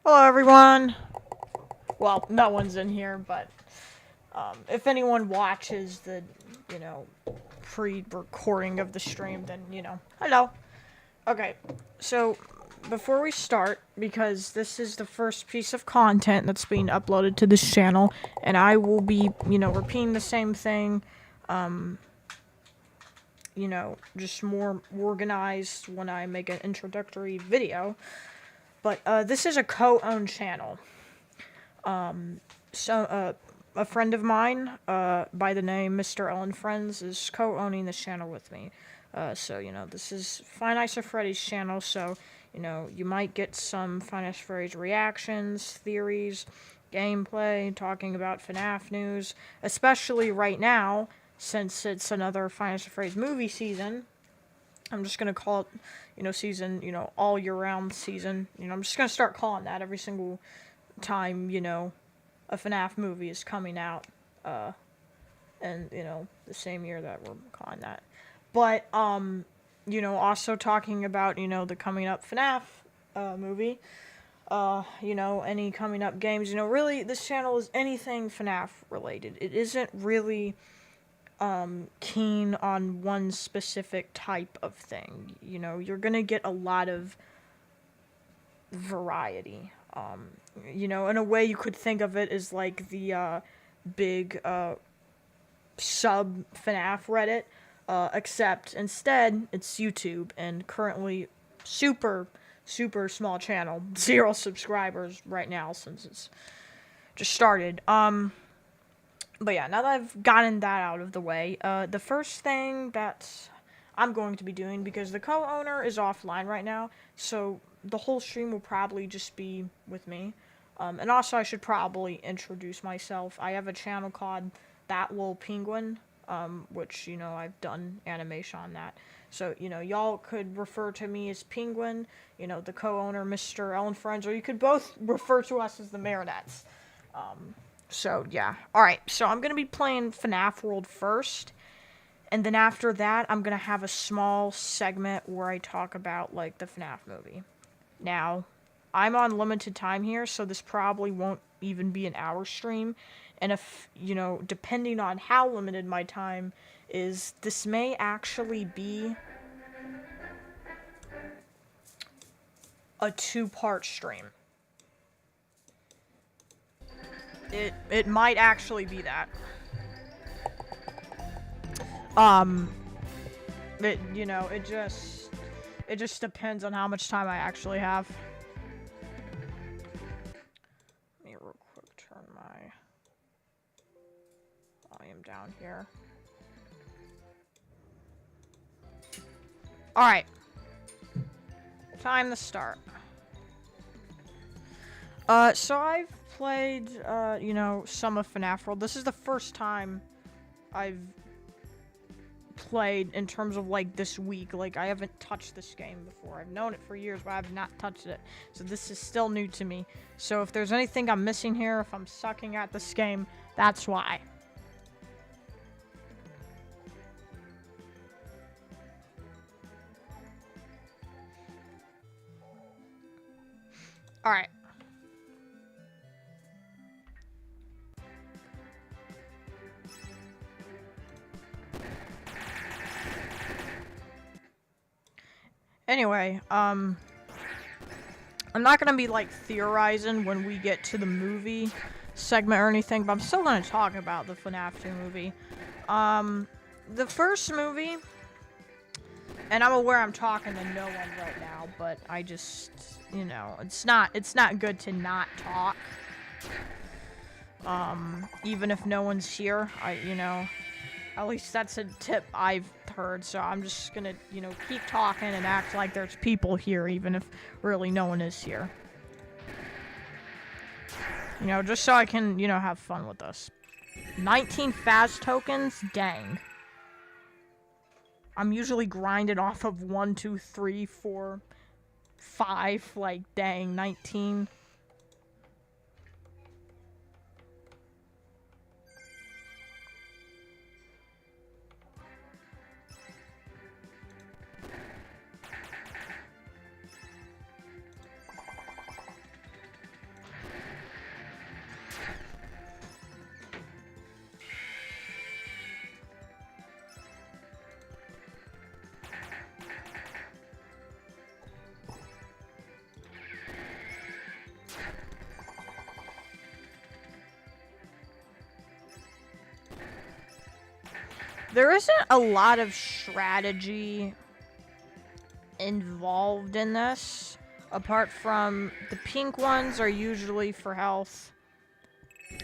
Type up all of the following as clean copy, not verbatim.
Hello, everyone. Well, no one's in here, but if anyone watches the, you know, pre-recording of the stream, then, hello. Okay, so before we start, because this is the first piece of content that's being uploaded to this channel, and I will be, repeating the same thing, just more organized when I make an introductory video. But this is a co-owned channel. A friend of mine, by the name Mr. Ellen Friends, is co-owning this channel with me. This is Five Nights at Freddy's channel, so, you might get some Five Nights at Freddy's reactions, theories, gameplay, talking about FNAF news, especially right now, since it's another Five Nights at Freddy's movie season. I'm just gonna call it, season, all year round season. I'm just gonna start calling that every single time, a FNAF movie is coming out. And, the same year that we're calling that. But, also talking about, the coming up FNAF, movie. Any coming up games. Really, this channel is anything FNAF related. It isn't really keen on one specific type of thing. You're gonna get a lot of variety. In a way you could think of it as like the big sub FNAF Reddit, except instead it's YouTube, and currently super small channel, 0 subscribers right now since it's just started. But yeah, now that I've gotten that out of the way, the first thing that I'm going to be doing, because the co-owner is offline right now, so the whole stream will probably just be with me. And also I should probably introduce myself. I have a channel called That Little Penguin, which, I've done animation on that. So, y'all could refer to me as Penguin, the co-owner, Mr. Ellen Friends, or you could both refer to us as the Marionettes. So, yeah. Alright, so I'm going to be playing FNAF World first, and then after that, I'm going to have a small segment where I talk about, like, the FNAF movie. Now, I'm on limited time here, so this probably won't even be an hour stream, and if, depending on how limited my time is, this may actually be a 2-part stream. It might actually be that. It just depends on how much time I actually have. Let me real quick turn my volume down here. Alright. Time to start. So I've played, some of FNAF World. This is the first time I've played in terms of, like, this week. Like, I haven't touched this game before. I've known it for years, but I've not touched it. So this is still new to me. So if there's anything I'm missing here, if I'm sucking at this game, that's why. Alright. Anyway, I'm not gonna be, like, theorizing when we get to the movie segment or anything, but I'm still gonna talk about the FNAF 2 movie. The first movie, and I'm aware I'm talking to no one right now, but I just, it's not good to not talk. Even if no one's here, at least that's a tip I've heard, so I'm just gonna, keep talking and act like there's people here, even if really no one is here. Just so I can, have fun with this. 19 Faz tokens? Dang. I'm usually grinded off of 1, 2, 3, 4, 5, like, dang, 19. There isn't a lot of strategy involved in this, apart from the pink ones are usually for health.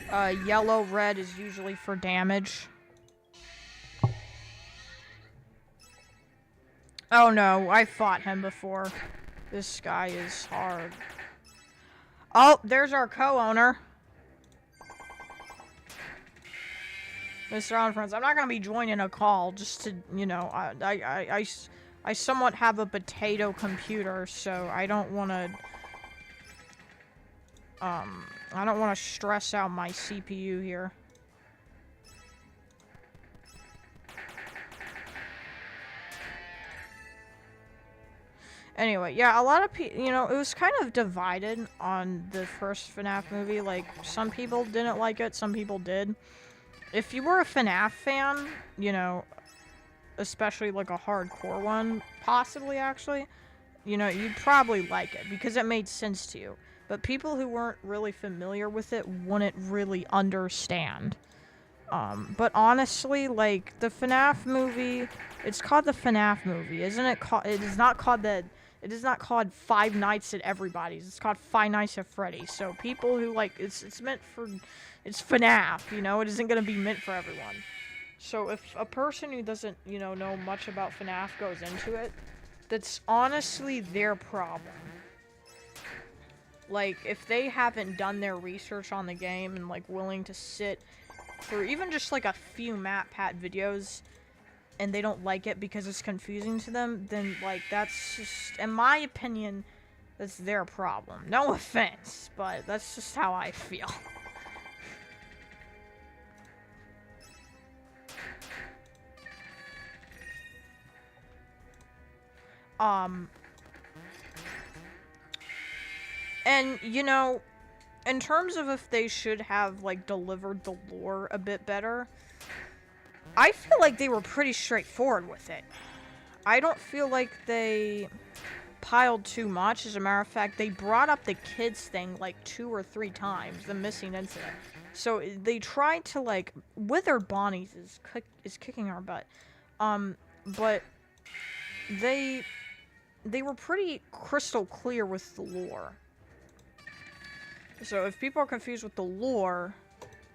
Yellow, red is usually for damage. Oh no, I fought him before. This guy is hard. Oh, there's our co-owner. Mr. On Friends, I'm not gonna be joining a call just to, you know, I somewhat have a potato computer, so I don't wanna, I don't wanna stress out my CPU here. Anyway, yeah, a lot of people, you know, it was kind of divided on the first FNAF movie. Like, some people didn't like it, some people did. If you were a FNAF fan, you know, especially like a hardcore one, possibly actually, you know, you'd probably like it because it made sense to you. But people who weren't really familiar with it wouldn't really understand. But honestly, like, the FNAF movie, it's called the FNAF movie, isn't it? It is not called it is not called Five Nights at Everybody's. It's called Five Nights at Freddy's. So people who like, it's meant for, it's FNAF, you know? It isn't gonna be meant for everyone. So if a person who doesn't, you know much about FNAF goes into it, that's honestly their problem. Like, if they haven't done their research on the game and, like, willing to sit for even just, like, a few map pat videos, and they don't like it because it's confusing to them, then, like, that's just, in my opinion, that's their problem. No offense, but that's just how I feel. And, you know, in terms of if they should have, like, delivered the lore a bit better, I feel like they were pretty straightforward with it. I don't feel like they piled too much. As a matter of fact, they brought up the kids thing, like, 2 or 3 times, the missing incident. So they tried to, like, Withered Bonnie's is kicking our butt. But they were pretty crystal clear with the lore. So if people are confused with the lore,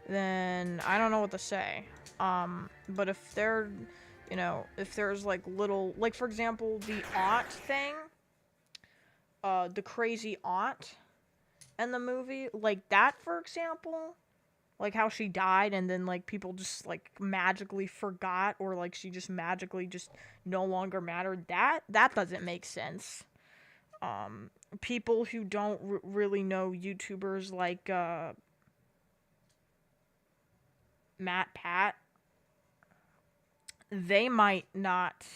then I don't know what to say. But if they're, you know, if there's like little, like for example, the aunt thing, the crazy aunt in the movie, like that for example, like how she died and then like people just like magically forgot, or like she just magically just no longer mattered, that doesn't make sense. People who don't really know YouTubers like Matt Pat, they might not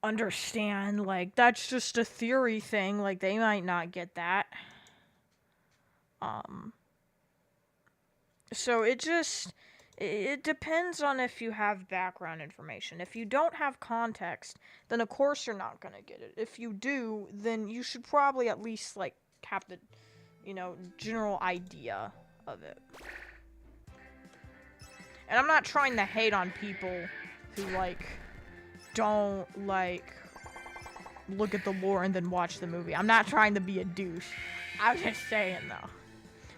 understand, like, that's just a theory thing, like, they might not get that. So it depends on if you have background information. If you don't have context, then of course you're not gonna get it. If you do, then you should probably at least, like, have the, you know, general idea of it. And I'm not trying to hate on people who, like, don't, like, look at the lore and then watch the movie. I'm not trying to be a douche. I'm just saying, though.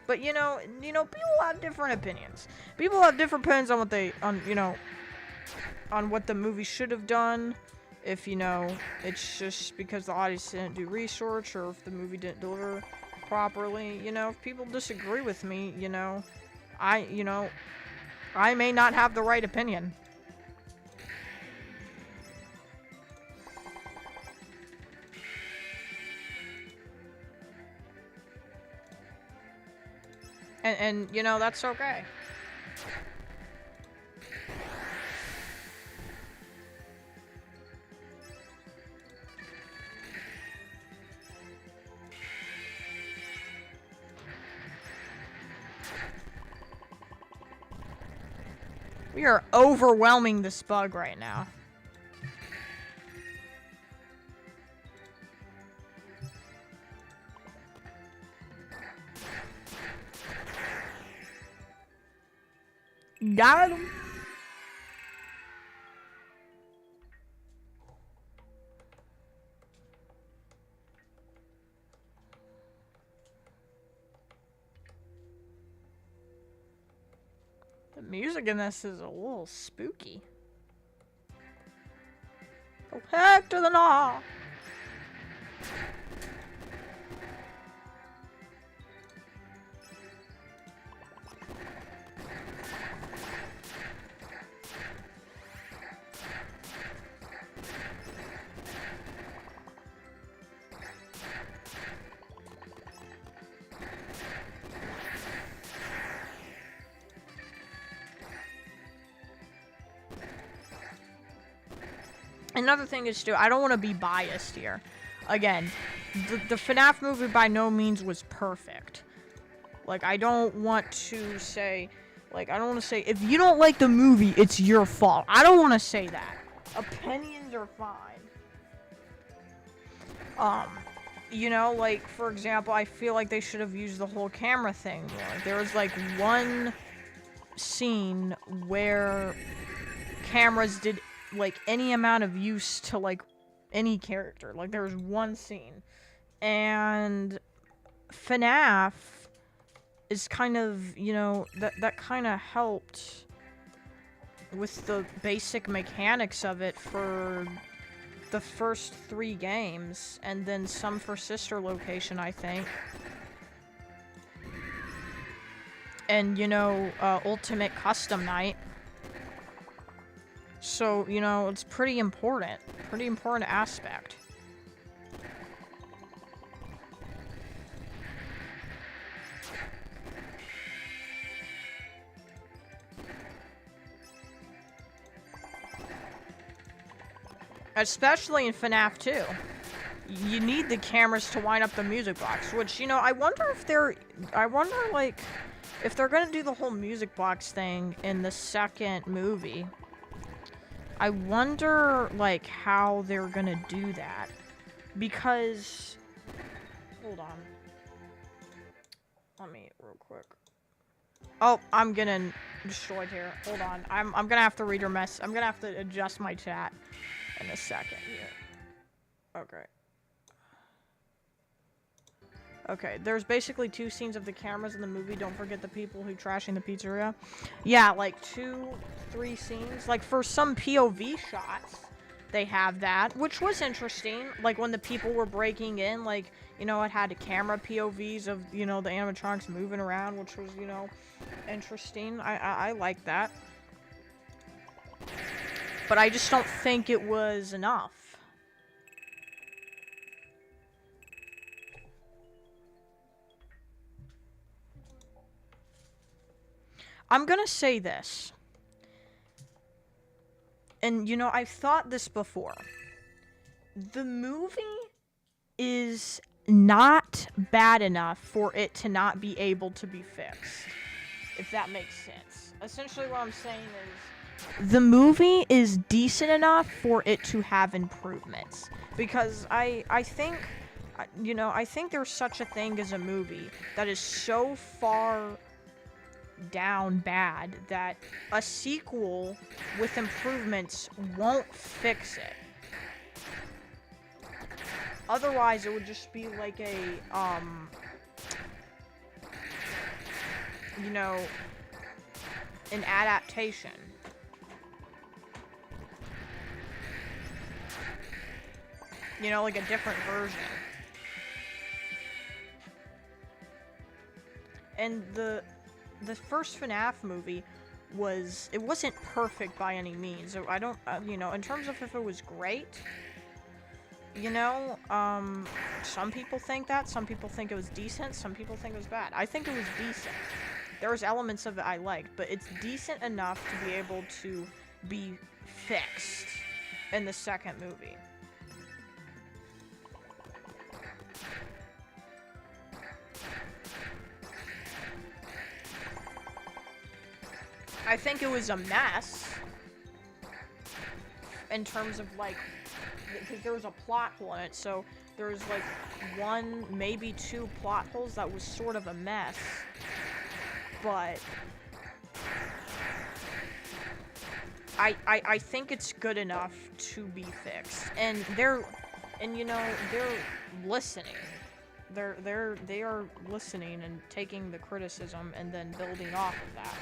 But, you know, people have different opinions. People have different opinions on what they, you know, on what the movie should have done. If, you know, it's just because the audience didn't do research, or if the movie didn't deliver properly. You know, if people disagree with me, you know, I may not have the right opinion. And you know, that's okay. We are overwhelming this bug right now. Got him. music in this is a little spooky. Oh, heck to the gnaw! Another thing is, too, I don't want to be biased here. Again, the FNAF movie by no means was perfect. Like, I don't want to say, if you don't like the movie, it's your fault. I don't want to say that. Opinions are fine. You know, like, for example, I feel like they should have used the whole camera thing more. There was, like, one scene where cameras did, like, any amount of use to, like, any character. Like, there was one scene. And FNAF is kind of, you know, that kind of helped with the basic mechanics of it for the first 3 games, and then some for Sister Location, I think. And, you know, Ultimate Custom Night. So, you know, it's pretty important aspect. Especially in FNAF 2. You need the cameras to wind up the music box, which, you know, I wonder, like, if they're gonna do the whole music box thing in the second movie. I wonder, like, how they're gonna do that. Because... Hold on. Let me, real quick. Oh, I'm getting destroyed here. Hold on. I'm gonna have to read your mess. I'm gonna have to adjust my chat in a second here. Okay. Okay, there's basically 2 scenes of the cameras in the movie. Don't forget the people who trashing the pizzeria. Yeah, like 2, 3 scenes. Like, for some POV shots, they have that, which was interesting. Like, when the people were breaking in, like, you know, it had the camera POVs of, you know, the animatronics moving around, which was, you know, interesting. I like that. But I just don't think it was enough. I'm gonna say this. And, you know, I've thought this before. The movie is not bad enough for it to not be able to be fixed. If that makes sense. Essentially what I'm saying is, the movie is decent enough for it to have improvements. Because I think, you know, I think there's such a thing as a movie that is so far down bad that a sequel with improvements won't fix it. Otherwise, it would just be like a, you know, an adaptation. You know, like a different version. And the first FNAF movie it wasn't perfect by any means. I don't, you know, in terms of if it was great, you know, some people think that, some people think it was decent, some people think it was bad. I think it was decent. There was elements of it I liked, but it's decent enough to be able to be fixed in the second movie. I think it was a mess in terms of, like, because there was a plot hole in it, so there was, like, 1, maybe 2 plot holes that was sort of a mess, but I think it's good enough to be fixed, and you know, they're listening. They are listening and taking the criticism and then building off of that.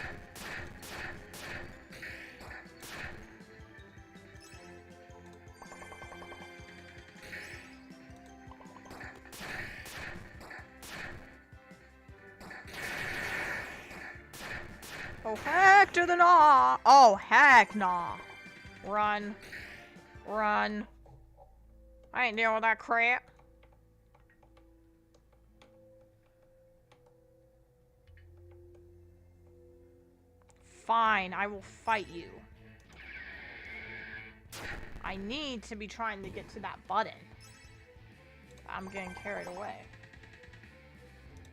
Oh, heck to the nah! Oh, heck nah. Run. Run. I ain't dealing with that crap. Fine, I will fight you. I need to be trying to get to that button. I'm getting carried away.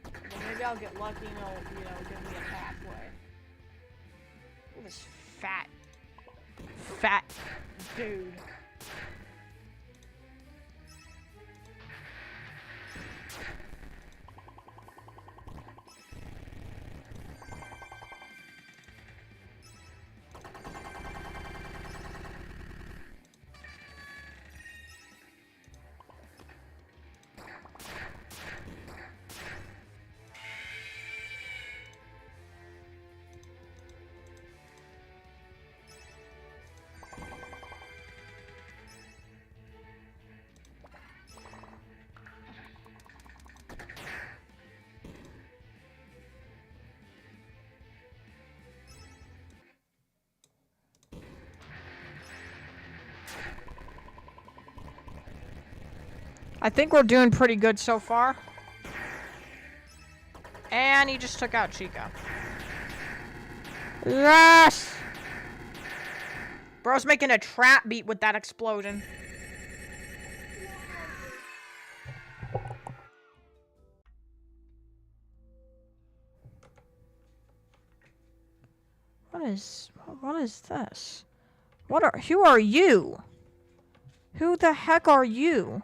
Well, maybe I'll get lucky and it'll, you know, give me a pathway. Look at this fat dude. I think we're doing pretty good so far. And he just took out Chica. Yes! Bro's making a trap beat with that explosion. What is this? Who are you? Who the heck are you?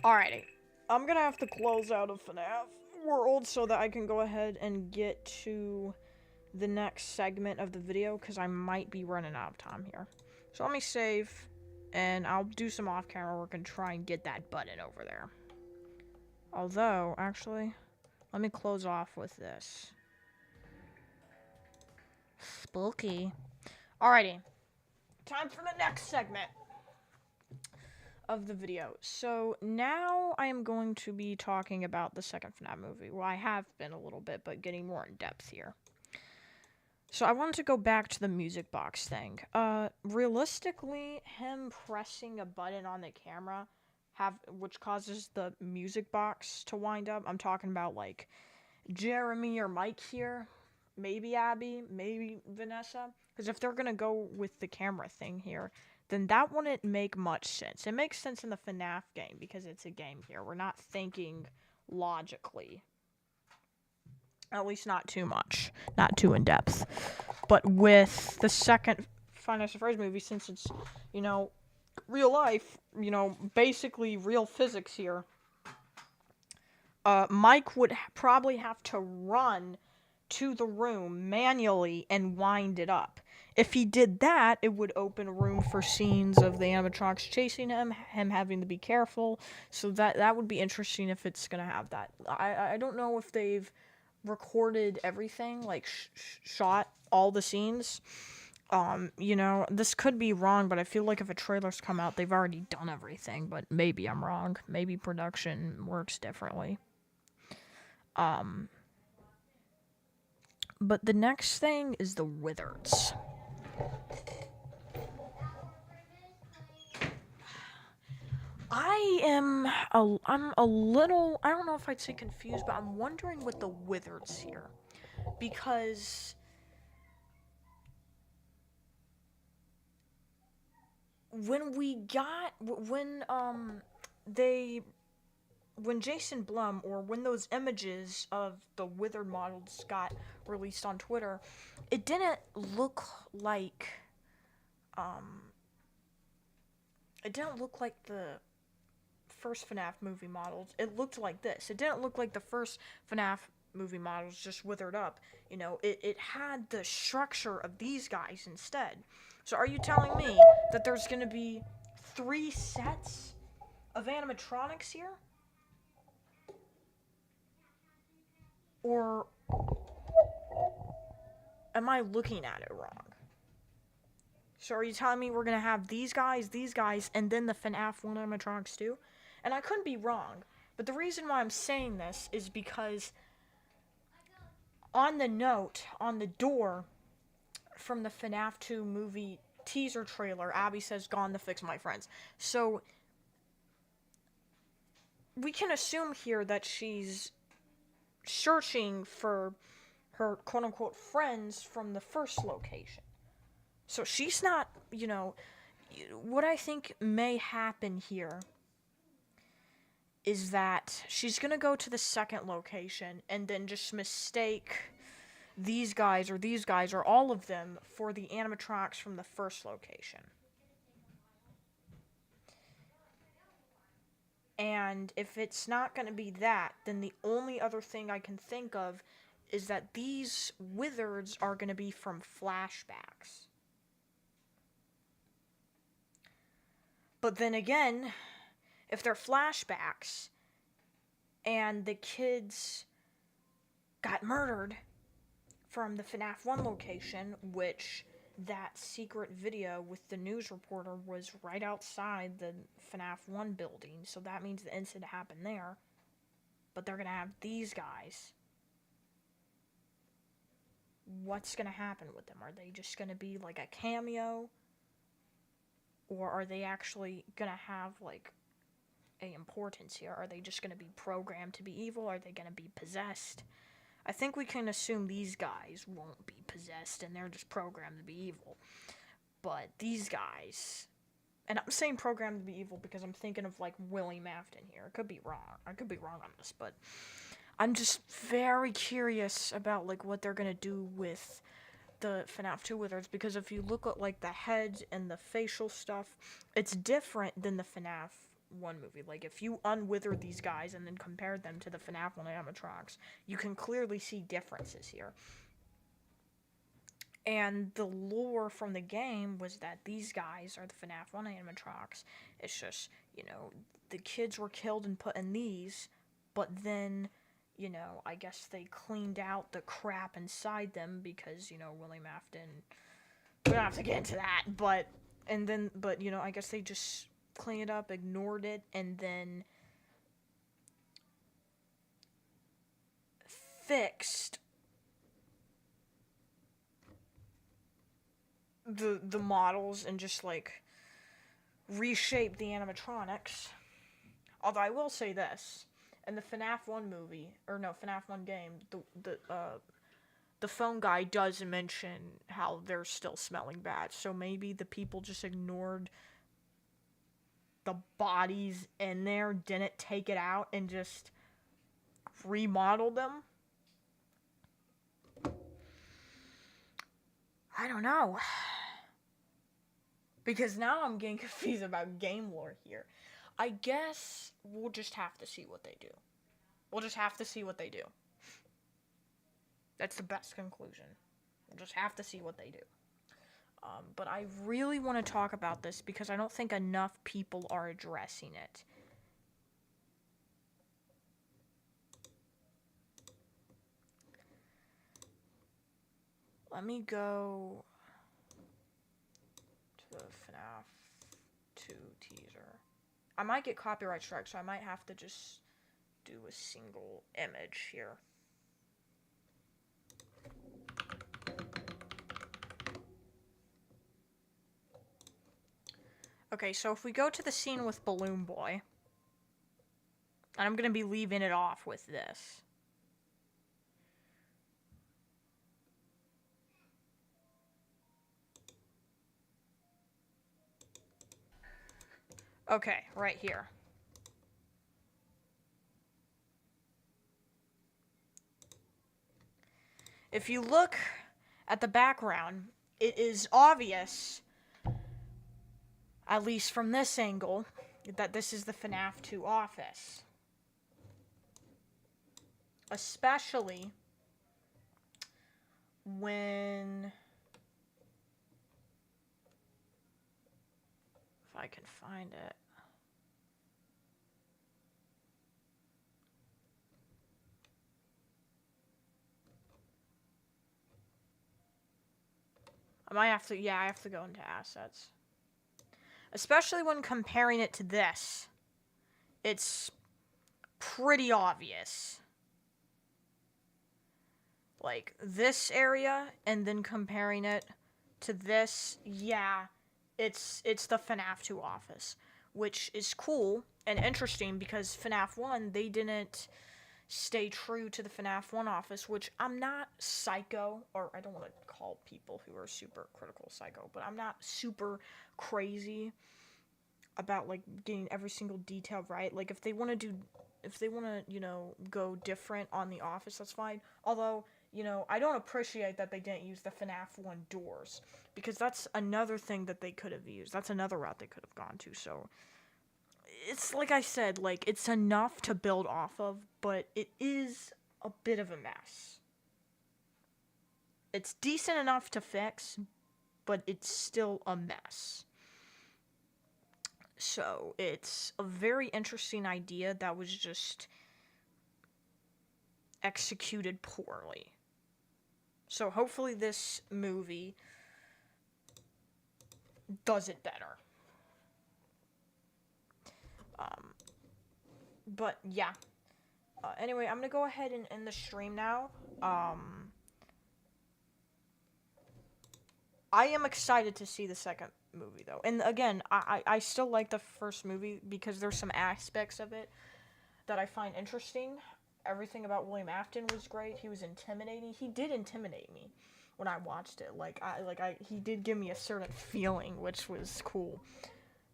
Alrighty, I'm gonna have to close out of FNAF World so that I can go ahead and get to the next segment of the video, because I might be running out of time here. So let me save, and I'll do some off-camera work and try and get that button over there. Although, actually, let me close off with this. Spooky. Alrighty, time for the next segment of the video. So now I am going to be talking about the second FNAF movie. Well, I have been a little bit, but getting more in depth here. So I wanted to go back to the music box thing. Realistically, him pressing a button on the camera which causes the music box to wind up. I'm talking about like Jeremy or Mike here. Maybe Abby, maybe Vanessa. Because if they're gonna go with the camera thing here, then that wouldn't make much sense. It makes sense in the FNAF game because it's a game here. We're not thinking logically. At least not too much. Not too in depth. But with the second Five Nights at Freddy's movie, since it's, you know, real life, you know, basically real physics here, Mike would probably have to run to the room manually and wind it up. If he did that, it would open room for scenes of the animatronics chasing him having to be careful. So that would be interesting if it's gonna have that. I don't know if they've recorded everything, like shot all the scenes. You know, this could be wrong, but I feel like if a trailer's come out, they've already done everything. But maybe I'm wrong. Maybe production works differently. But the next thing is the Wizards. I'm a little, I don't know if I'd say confused, but I'm wondering with the Wizards here. Because they, when Jason Blum, or when those images of the Withered models got released on Twitter, it didn't look like, um, it didn't look like the first FNAF movie models. It looked like this. It didn't look like the first FNAF movie models just withered up. You know, it had the structure of these guys instead. So are you telling me that there's going to be 3 sets of animatronics here? Or am I looking at it wrong? So are you telling me we're going to have these guys, and then the FNAF 1 animatronics too? And I couldn't be wrong. But the reason why I'm saying this is because on the note, on the door from the FNAF 2 movie teaser trailer, Abby says, "Gone to fix my friends." So we can assume here that she's searching for her quote-unquote friends from the first location. So she's not, you know, what I think may happen here is that she's gonna go to the second location and then just mistake these guys or all of them for the animatronics from the first location. And if it's not going to be that, then the only other thing I can think of is that these wizards are going to be from flashbacks. But then again, if they're flashbacks and the kids got murdered from the FNAF 1 location, which that secret video with the news reporter was right outside the FNAF 1 building, so that means the incident happened there. But they're going to have these guys. What's going to happen with them? Are they just going to be like a cameo? Or are they actually going to have like a importance here? Are they just going to be programmed to be evil? Are they going to be possessed? I think we can assume these guys won't be possessed and they're just programmed to be evil. But these guys, and I'm saying programmed to be evil because I'm thinking of like Willie Mafton here. I could be wrong on this, but I'm just very curious about like what they're gonna do with the FNAF 2 wizards, because if you look at like the heads and the facial stuff, it's different than the FNAF 1 movie. Like if you unwither these guys and then compare them to the FNAF 1 animatronics, you can clearly see differences here. And the lore from the game was that these guys are the FNAF 1 animatronics. It's just, you know, the kids were killed and put in these, but then, you know, I guess they cleaned out the crap inside them because, you know, Willie Mafton, we don't have to get into that, but, you know, I guess they just cleaned it up, ignored it, and then fixed the models and just like reshaped the animatronics. Although I will say this, in the FNAF 1 movie, or no, FNAF 1 game, the phone guy does mention how they're still smelling bad. So maybe the people just ignored the bodies in there, didn't take it out, and just remodeled them. I don't know. Because now I'm getting confused about game lore here. I guess we'll just have to see what they do. That's the best conclusion. We'll just have to see what they do. But I really want to talk about this because I don't think enough people are addressing it. Let me go to the FNAF 2 teaser. I might get copyright strike, so I might have to just do a single image here. Okay, so if we go to the scene with Balloon Boy, and I'm gonna be leaving it off with this. Okay, right here. If you look at the background, it is obvious, at least from this angle, that this is the FNAF 2 office. Especially when... if I can find it. I might have to, yeah, I have to go into assets. Especially when comparing it to this. It's pretty obvious. Like, this area, and then comparing it to this, yeah, it's the FNAF 2 office. Which is cool and interesting because FNAF 1, they didn't stay true to the FNAF 1 office, which I'm not psycho, or I don't want to call people who are super critical psycho, but I'm not super crazy about, like, getting every single detail right. Like, if they want to, you know, go different on the office, that's fine. Although, you know, I don't appreciate that they didn't use the FNAF 1 doors, because that's another thing that they could have used. That's another route they could have gone to, so... it's like I said, like, it's enough to build off of, but it is a bit of a mess. It's decent enough to fix, but it's still a mess. So, it's a very interesting idea that was just executed poorly. So, hopefully this movie does it better. But, yeah. Anyway, I'm gonna go ahead and end the stream now. I am excited to see the second movie, though. And again, I still like the first movie because there's some aspects of it that I find interesting. Everything about William Afton was great. He was intimidating. He did intimidate me when I watched it. He did give me a certain feeling, which was cool.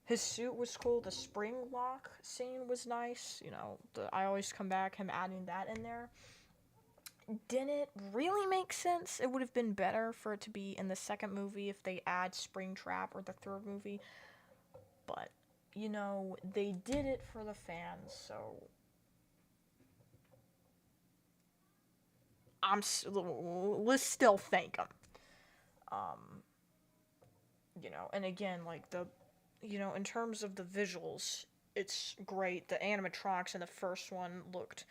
His suit was cool. The spring lock scene was nice. You know, I always come back, him adding that in there. Didn't really make sense. It would have been better for it to be in the second movie if they add Springtrap, or the third movie. But, you know, they did it for the fans, so... let's still thank them. You know, and again, like, you know, in terms of the visuals, it's great. The animatronics in the first one looked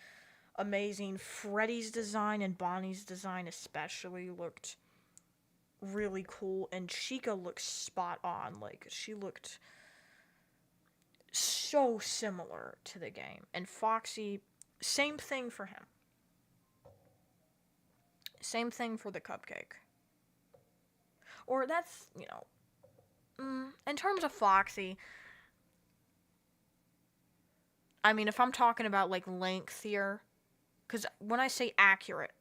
amazing. Freddy's design and Bonnie's design especially looked really cool, and Chica looks spot on. Like, she looked so similar to the game. And Foxy, same thing for him. Same thing for the cupcake. Or that's, you know, in terms of Foxy, I mean, if I'm talking about, like, length here, because when I say accurate,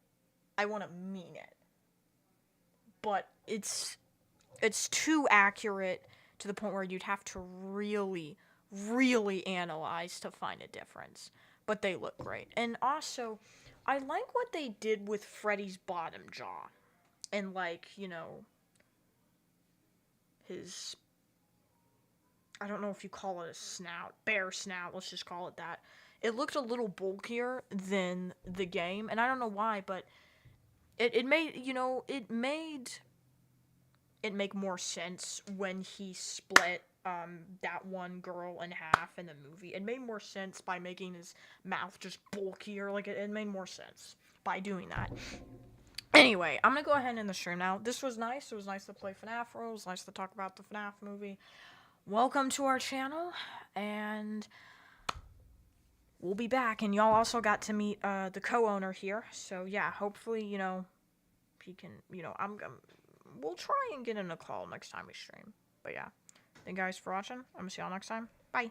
I want to mean it. But it's too accurate to the point where you'd have to really, really analyze to find a difference. But they look great. And also, I like what they did with Freddy's bottom jaw. And, like, you know, his... I don't know if you call it a snout. Bear snout, let's just call it that. It looked a little bulkier than the game. And I don't know why, but it made, you know, it made it make more sense when he split that one girl in half in the movie. It made more sense by making his mouth just bulkier. Like, it made more sense by doing that. Anyway, I'm gonna go ahead and end the stream now. This was nice. It was nice to play FNAF World. It was nice to talk about the FNAF movie. Welcome to our channel, and we'll be back. And y'all also got to meet the co-owner here. So yeah, hopefully, you know, he can, you know, we'll try and get in a call next time we stream. But yeah, Thank you guys for watching. I'm gonna see y'all next time. Bye.